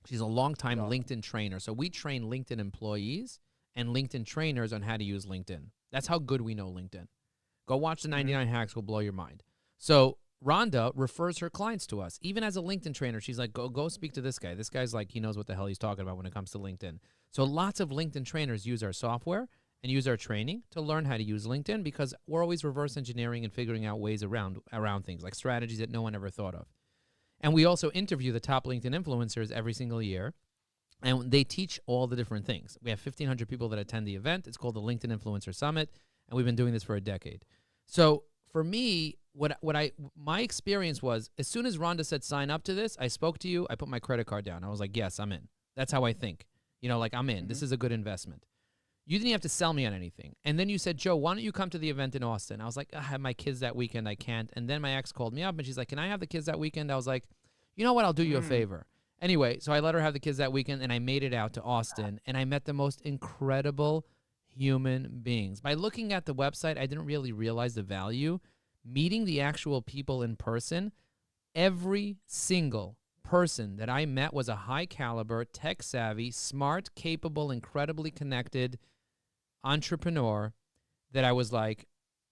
She's a longtime LinkedIn trainer. So we train LinkedIn employees and LinkedIn trainers on how to use LinkedIn. That's how good we know LinkedIn. Go watch the 99 Hacks, will blow your mind. So Rhonda refers her clients to us. Even as a LinkedIn trainer, she's like, go speak to this guy. This guy's like, he knows what the hell he's talking about when it comes to LinkedIn. So lots of LinkedIn trainers use our software and use our training to learn how to use LinkedIn, because we're always reverse engineering and figuring out ways around things, like strategies that no one ever thought of. And we also interview the top LinkedIn influencers every single year, and they teach all the different things. We have 1,500 people that attend the event. It's called the LinkedIn Influencer Summit, and we've been doing this for a decade. So for me, my experience was, as soon as Rhonda said sign up to this, I spoke to you, I put my credit card down. I was like, yes, I'm in. That's how I think. Like, I'm in. This is a good investment. You didn't have to sell me on anything. And then you said, Joe, why don't you come to the event in Austin? I was like, I have my kids that weekend. I can't. And then my ex called me up and she's like, can I have the kids that weekend? I was like, you know what? I'll do you a favor. Anyway, so I let her have the kids that weekend, and I made it out to Austin, and I met the most incredible human beings. By looking at the website, I didn't really realize the value. Meeting the actual people in person, every single person that I met was a high caliber, tech savvy, smart, capable, incredibly connected, entrepreneur that I was like,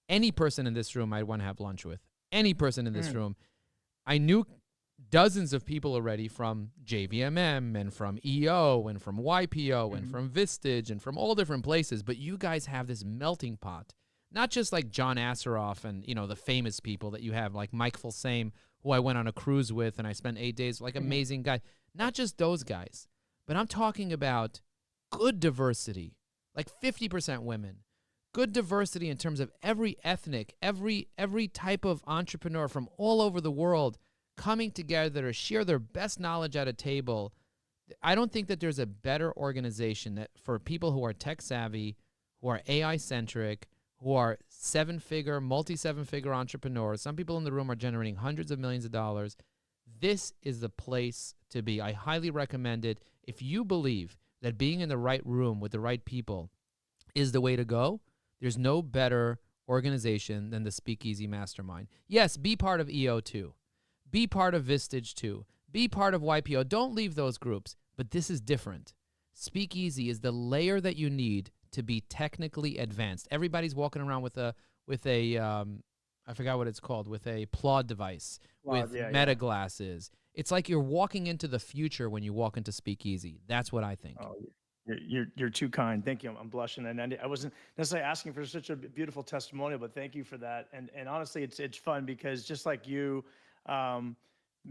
any person in this room I'd want to have lunch with. Any person in this room. I knew dozens of people already from JVMM and from EO and from YPO and from Vistage and from all different places. But you guys have this melting pot, not just like John Asseroff and, the famous people that you have, like Mike Fulsame, who I went on a cruise with and I spent 8 days, like amazing guy. Not just those guys, but I'm talking about good diversity, like 50% women. Good diversity in terms of every ethnic, every type of entrepreneur from all over the world coming together to share their best knowledge at a table. I don't think that there's a better organization that for people who are tech savvy, who are AI centric, who are multi-seven-figure entrepreneurs. Some people in the room are generating hundreds of millions of dollars. This is the place to be. I highly recommend it. If you believe that being in the right room with the right people is the way to go, there's no better organization than the Speakeasy Mastermind. Yes, be part of EO too. Be part of Vistage too. Be part of YPO. Don't leave those groups, but this is different. Speakeasy is the layer that you need to be technically advanced. Everybody's walking around with a I forgot what it's called, with a Plaud device, with meta glasses. It's like you're walking into the future when you walk into Speakeasy. That's what I think. Oh, you're too kind. Thank you. I'm blushing, and I wasn't necessarily asking for such a beautiful testimonial, but thank you for that. And honestly, it's fun because just like you,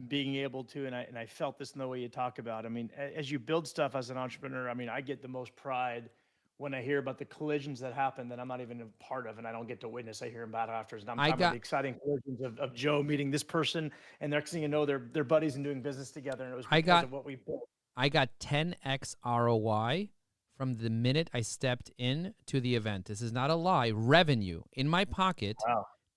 being able to, and I felt this in the way you talk about. I mean, as you build stuff as an entrepreneur, I mean, I get the most pride when I hear about the collisions that happen that I'm not even a part of and I don't get to witness. I hear about afterwards. And I'm talking about the exciting collisions of Joe meeting this person, and next thing you know, they're buddies and doing business together. And it was because of what we built. I got 10x ROI from the minute I stepped in to the event. This is not a lie. Revenue in my pocket,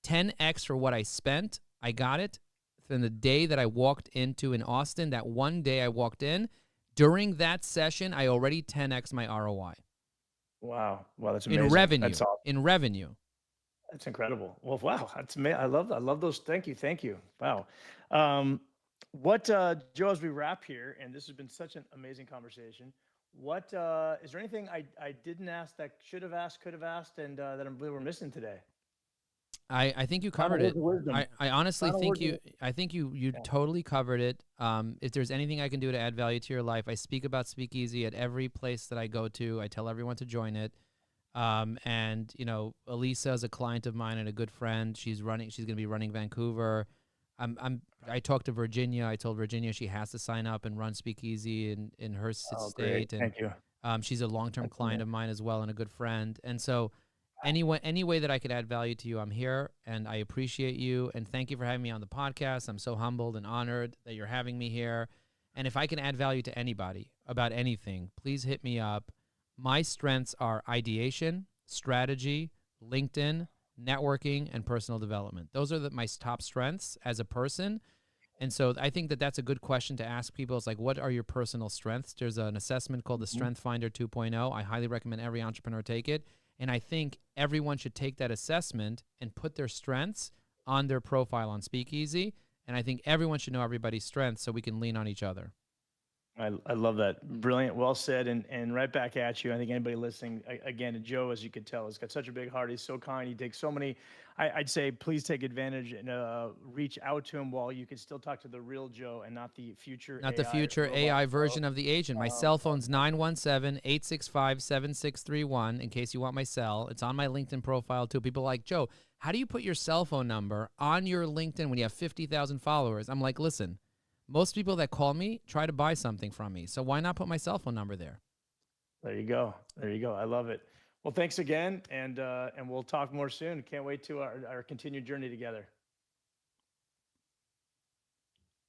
10x for what I spent. I got it from the day that I walked into in Austin. That one day I walked in. During that session, I already 10x my ROI. Wow, that's amazing. In revenue, that's awesome. In revenue. That's incredible. Well, wow, that's amazing. I love those. Thank you. Wow. Joe, as we wrap here, and this has been such an amazing conversation. What is there anything I didn't ask that should have asked, could have asked, and that we're missing today? I think you covered it. I honestly think you totally covered it. If there's anything I can do to add value to your life, I speak about Speakeasy at every place that I go to. I tell everyone to join it. And Elisa is a client of mine and a good friend. She's going to be running Vancouver. I talked to Virginia. I told Virginia she has to sign up and run Speakeasy in her state. Great. Thank you. She's a long-term client of mine as well and a good friend. And so any way that I could add value to you, I'm here, and I appreciate you. And thank you for having me on the podcast. I'm so humbled and honored that you're having me here. And if I can add value to anybody about anything, please hit me up. My strengths are ideation, strategy, LinkedIn, networking, and personal development. Those are my top strengths as a person. And so I think that that's a good question to ask people. It's like, what are your personal strengths? There's an assessment called the Strength Finder 2.0. I highly recommend every entrepreneur take it. And I think everyone should take that assessment and put their strengths on their profile on Speakeasy. And I think everyone should know everybody's strengths so we can lean on each other. I love that. Brilliant. Well said. And right back at you. I think anybody listening, again, Joe, as you could tell, has got such a big heart. He's so kind. He takes so many. I'd say please take advantage and reach out to him while you can still talk to the real Joe and not the future AI version of the agent. My cell phone's 917-865-7631 in case you want my cell. It's on my LinkedIn profile too. People are like, Joe, how do you put your cell phone number on your LinkedIn when you have 50,000 followers? I'm like, listen, most people that call me try to buy something from me. So why not put my cell phone number there? There you go. I love it. Well, thanks again. And we'll talk more soon. Can't wait to our continued journey together.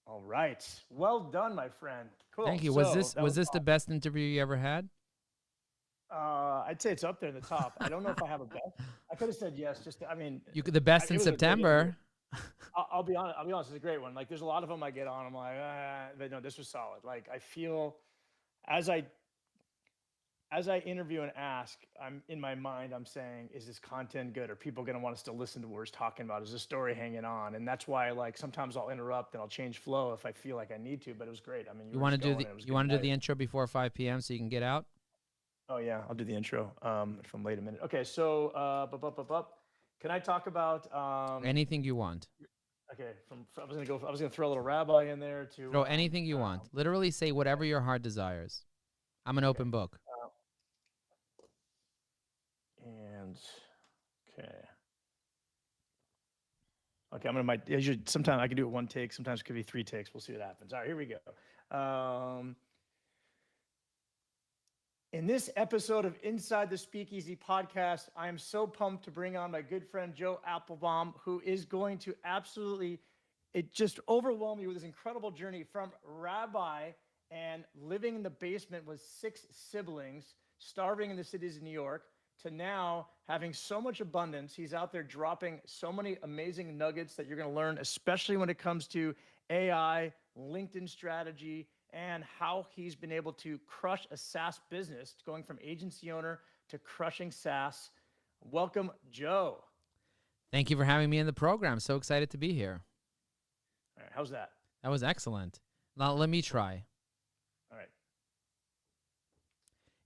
All right. Well done, my friend. Cool. Thank you. Was this the best interview you ever had? I'd say it's up there in the top. I don't know if I have a best. I could have said yes. The best in September. I'll be honest. It's a great one. Like, there's a lot of them I get on. I'm like, but no, this was solid. Like, I feel as I interview and ask, I'm in my mind, I'm saying, is this content good? Are people going to want us to listen to what we're talking about? Is this story hanging on? And that's why, like, sometimes I'll interrupt and I'll change flow if I feel like I need to. But it was great. I mean, you want to do the intro before 5 p.m. so you can get out? Oh yeah, I'll do the intro. If I'm late a minute. Okay, so can I talk about Anything you want. okay, I was gonna throw a little rabbi in there to Throw anything you want. Literally say okay, whatever your heart desires. I'm an okay. open book. Uh, and okay. Okay, I'm gonna my sometimes I can do it one take, sometimes it could be three takes. We'll see what happens. All right, here we go. In this episode of Inside the Speakeasy podcast, I am so pumped to bring on my good friend Joe Apfelbaum, who is going to absolutely it just overwhelmed me with his incredible journey from rabbi and living in the basement with six siblings, starving in the cities of New York, to now having so much abundance. He's out there dropping so many amazing nuggets that you're going to learn, especially when it comes to AI, LinkedIn strategy, and how he's been able to crush a SaaS business, going from agency owner to crushing SaaS. Welcome, Joe. Thank you for having me in the program. So excited to be here. All right, how's that? That was excellent. Now, let me try. All right.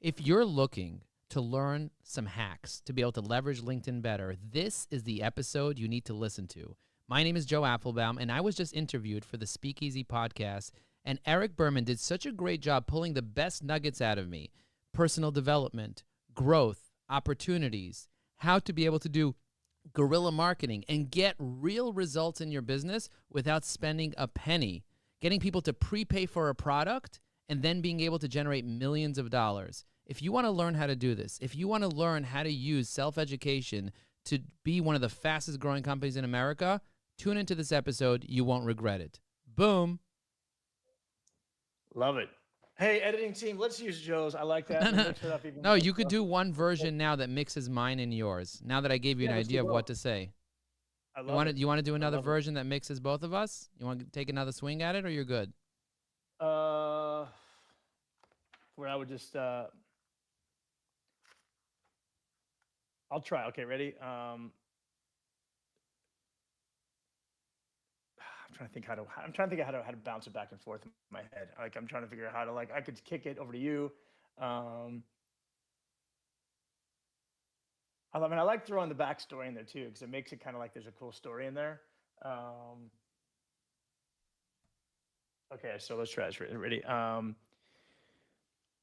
If you're looking to learn some hacks to be able to leverage LinkedIn better, this is the episode you need to listen to. My name is Joe Apfelbaum, and I was just interviewed for the Speakeasy podcast, and Eric Berman did such a great job pulling the best nuggets out of me. Personal development, growth, opportunities, how to be able to do guerrilla marketing and get real results in your business without spending a penny. Getting people to prepay for a product and then being able to generate millions of dollars. If you want to learn how to do this, if you want to learn how to use self-education to be one of the fastest growing companies in America, tune into this episode. You won't regret it. Boom. Love it. Hey, editing team, let's use Joe's. I like that. We'll mix it up even No, more. you could do one version now that mixes mine and yours. Now that I gave you Yeah, an let's do idea of what both. to say. I You love want it. to you want to do I another love it. version that mixes both of us? You want to take another swing at it, or you're good? Uh, where I would just I'll try. Okay, ready? I'm trying to think how to bounce it back and forth in my head. Like I'm trying to figure out how to I could kick it over to you. Um, I like throwing the backstory in there too because it makes it kind of like there's a cool story in there. Um, okay, so let's try this. Ready?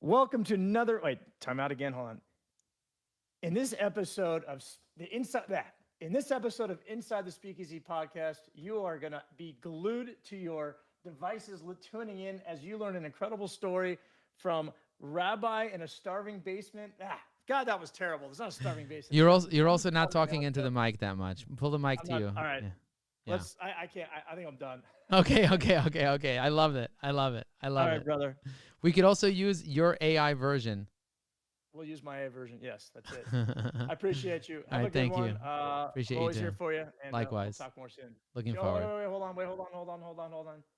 Welcome to another. Wait, time out again. Hold on. In this episode of Inside the Speakeasy podcast, you are gonna be glued to your devices, tuning in as you learn an incredible story from Rabbi in a starving basement. God, that was terrible. It's not a starving basement. You're also not Starving talking into the mic that much. Pull the mic I'm to not. you. All right. Yeah. Yeah. Let's. I can't. I think I'm done. Okay. I love it. I love it. I All love right, it. brother. We could also use your AI version. We'll use my A version. Yes, that's it. All I appreciate you. Have a right, good thank one. you. Appreciate you Always here too. for you, and we'll Likewise. talk more soon. Looking Joe, forward. wait, hold on.